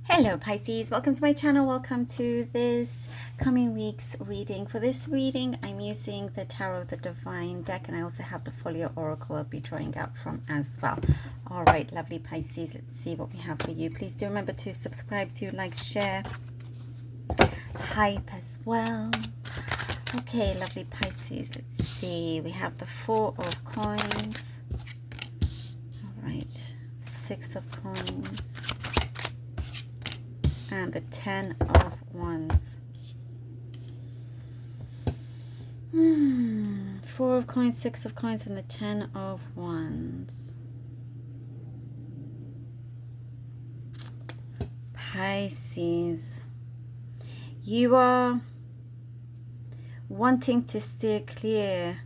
Hello Pisces, welcome to my channel. Welcome to this coming week's reading. For this reading, I'm using the Tarot of the Divine deck, and I also have the Folio Oracle I'll be drawing out from as well. All right, lovely Pisces, let's see what we have for you. Please do remember to subscribe, to like, share, hype as well. Okay, lovely Pisces, let's see. We have the Four of Coins. All right, Six of Coins. And the Ten of Wands. Four of Coins, Six of Coins, and the Ten of Wands. Pisces, you are wanting to steer clear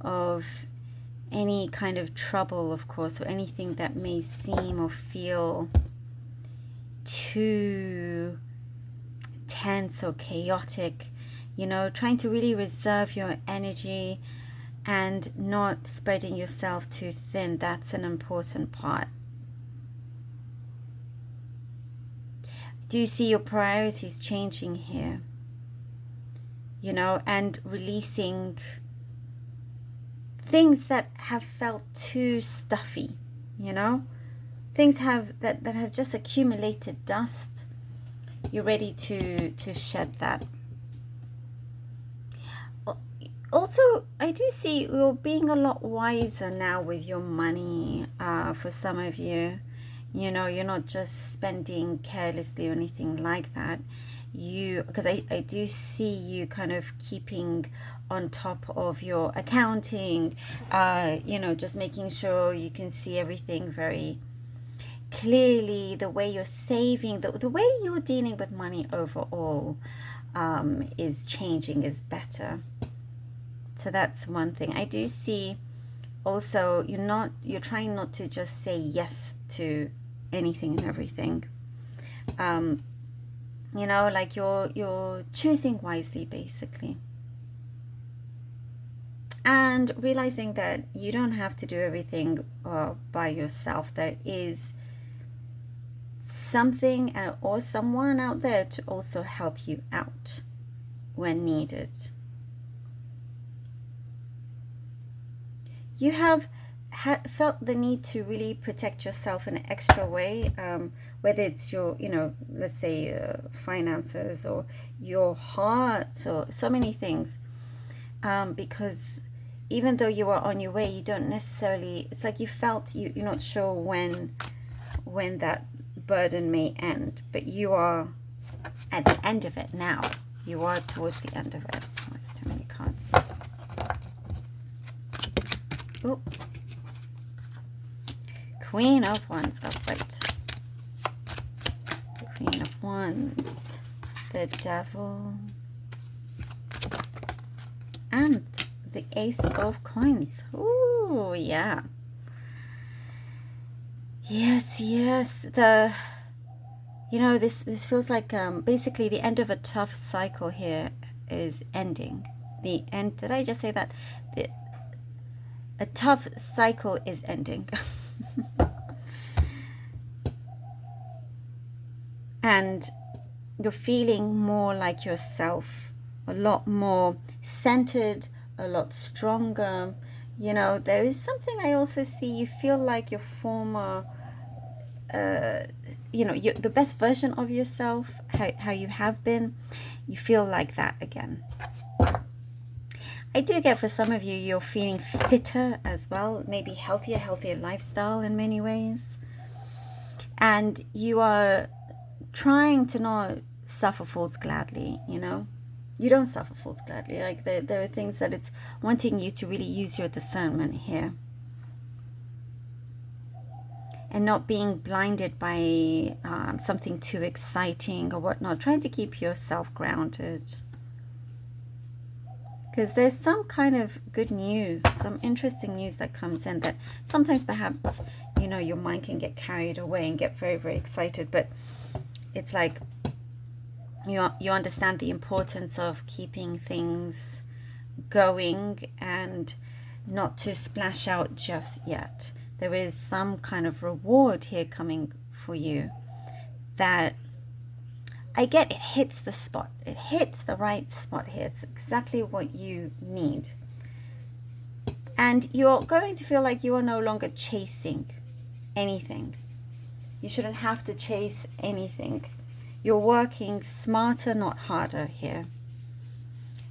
of any kind of trouble, of course, or anything that may seem or feel too tense or chaotic, you know, trying to really reserve your energy and not spreading yourself too thin. That's an important part. Do you see your priorities changing here? You know, and releasing things that have felt too stuffy, you know? Things that have just accumulated dust. You're ready to shed that. Also, I do see you're being a lot wiser now with your money. For some of you, you know, you're not just spending carelessly or anything like that. Because I do see you kind of keeping on top of your accounting, you know, just making sure you can see everything very clearly. The way you're saving, the way you're dealing with money overall is changing, is better. So that's one thing. I do see also you're trying not to just say yes to anything and everything. You know, like you're choosing wisely, basically. And realizing that you don't have to do everything by yourself. There is something or someone out there to also help you out when needed. You have felt the need to really protect yourself in an extra way, whether it's your, you know, let's say finances or your heart or so many things, because even though you are on your way, you don't necessarily, it's like you felt you're not sure when that burden may end, but you are at the end of it now. You are towards the end of it. Oh, that's too many cards. Oh, Queen of Wands. Oh, right. Queen of Wands, the Devil, and the Ace of Coins. Ooh, yeah. Yes, you know, this feels like basically the end of a tough cycle here is ending. The end, did I just say that? A tough cycle is ending. And you're feeling more like yourself, a lot more centered, a lot stronger. You know, there is something I also see. You feel like your former, you know, the best version of yourself, how you have been, you feel like that again. I do get for some of you, you're feeling fitter as well, maybe healthier lifestyle in many ways. And you are trying to not suffer fools gladly, you know. You don't suffer fools gladly. Like there are things that it's wanting you to really use your discernment here. And not being blinded by something too exciting or whatnot. Trying to keep yourself grounded. Because there's some kind of good news, some interesting news that comes in that sometimes perhaps, you know, your mind can get carried away and get very, very excited. But it's like you understand the importance of keeping things going and not to splash out just yet. There is some kind of reward here coming for you that I get it hits the spot. It hits the right spot here. It's exactly what you need. And you're going to feel like you are no longer chasing anything. You shouldn't have to chase anything. You're working smarter, not harder here.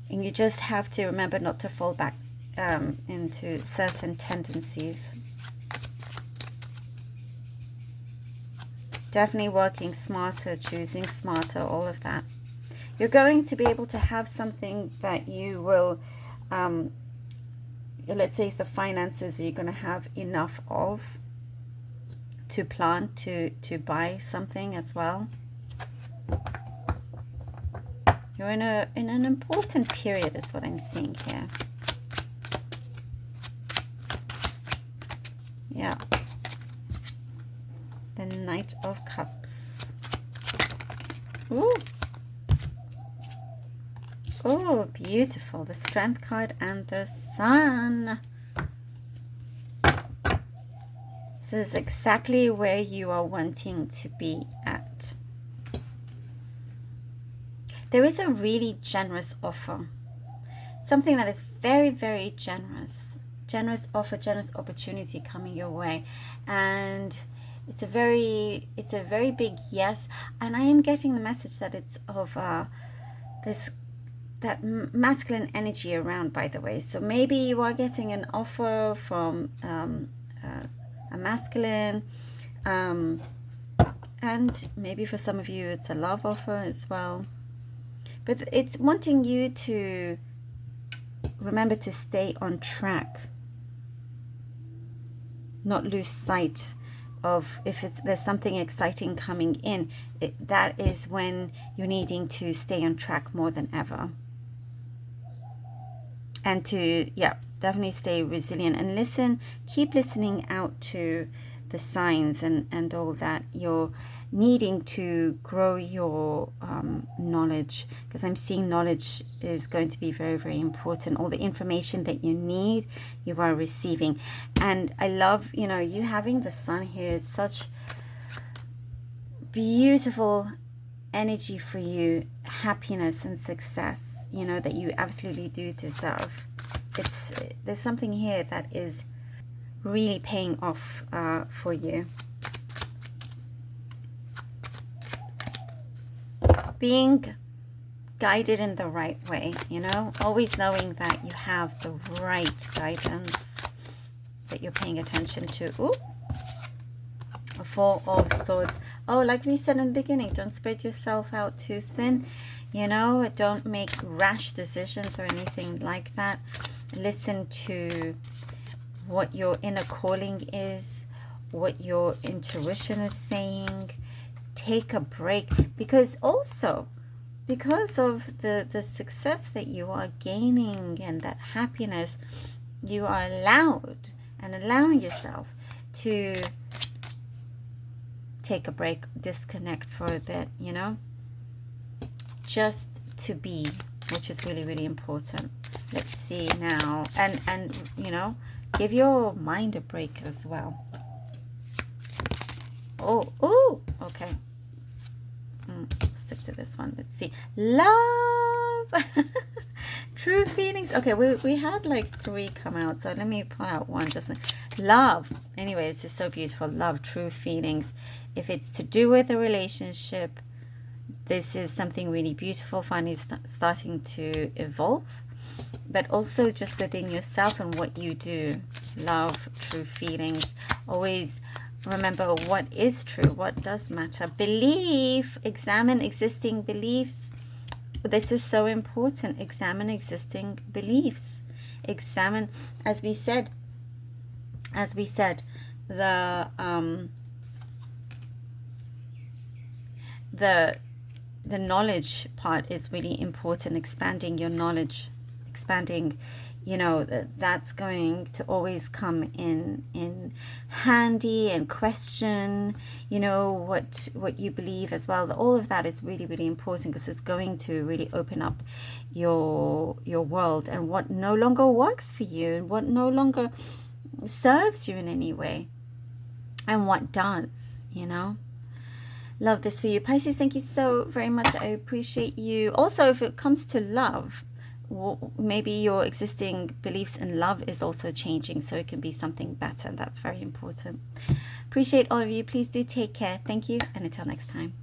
And you just have to remember not to fall back into certain tendencies. Definitely working smarter, choosing smarter, all of that. You're going to be able to have something that you will, let's say it's the finances you're going to have enough of to plant, to buy something as well. You're in an important period is what I'm seeing here. Yeah. The Knight of Cups. Ooh. Oh, beautiful. The Strength card and the Sun. This is exactly where you are wanting to be at. There is a really generous offer. Something that is very, very generous. Generous offer, generous opportunity coming your way. And it's a very big yes. And I am getting the message that it's of that masculine energy around, by the way. So maybe you are getting an offer from a masculine, and maybe for some of you it's a love offer as well. But it's wanting you to remember to stay on track, not lose sight of if there's something exciting coming in. That is when you're needing to stay on track more than ever. And to, yeah, definitely stay resilient and listen, keep listening out to the signs and all that. You're needing to grow your knowledge, because I'm seeing knowledge is going to be very, very important. All the information that you need, you are receiving. And I love, you know, you having the Sun here is such beautiful energy for you, happiness and success, you know, that you absolutely do deserve. There's something here that is really paying off for you. Being guided in the right way, you know, always knowing that you have the right guidance, that you're paying attention to. Ooh, a Four of Swords. Oh, like we said in the beginning, don't spread yourself out too thin, you know, don't make rash decisions or anything like that. Listen to what your inner calling is, what your intuition is saying. Take a break, because also because of the success that you are gaining and that happiness, you are allowing yourself to take a break, disconnect for a bit, you know, just to be, which is really, really important. Let's see now, and you know, give your mind a break as well. Oh, okay. Stick to this one. Let's see. Love. True feelings. Okay, we had like 3 come out, so let me pull out one. Just love. Anyway, this is so beautiful. Love, true feelings. If it's to do with a relationship, this is something really beautiful, finally starting to evolve. But also just within yourself and what you do. Love, true feelings. Always remember what is true, what does matter. Belief, examine existing beliefs. This is so important. Examine existing beliefs. Examine, as we said, the knowledge part is really important. Expanding your knowledge, expanding, you know, that's going to always come in handy, and question, you know, what you believe as well. All of that is really, really important, because it's going to really open up your world, and what no longer works for you, and what no longer serves you in any way, and what does, you know. Love this for you. Pisces, thank you so very much. I appreciate you. Also, if it comes to love, maybe your existing beliefs in love is also changing, so it can be something better. That's very important. Appreciate all of you. Please do take care. Thank you, and until next time.